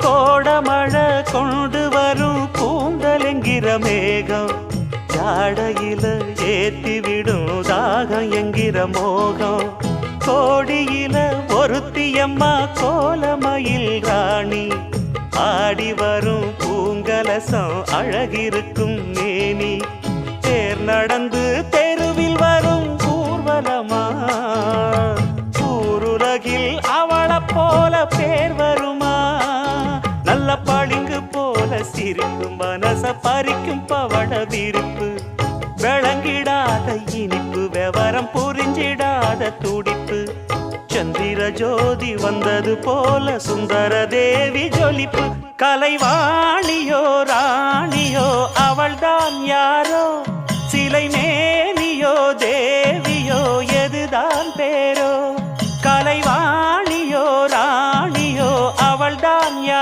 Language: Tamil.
கோடமழை கொண்டு வரும் கூந்தலெங்கிற மேகம் ஜாடையில ஏத்திவிடும் தாகம் என்கிற மோகம் கோடியில ஒருத்தியம்மா கோலமயில் ராணி ஆடி வரும் பூங்கலசம் அழகிருக்கும் மேனி தேர் நடந்து தெருவில் வரும் ஊர்வலமா ஊருலகில் அவளை போல பேர் வருமா நல்ல பளிங்கு போல சிரிக்கும் மனச பறிக்கும் பவள விரிப்பு விளங்கிடாத இனிப்பு விவரம் புரிஞ்சிடாத துடிப்பு சந்திர ஜோதி வந்தது போல சுந்தர தேவி ஜொலிப்பு கலைவாணியோ ராணியோ அவள்தான் யாரோ சிலை மே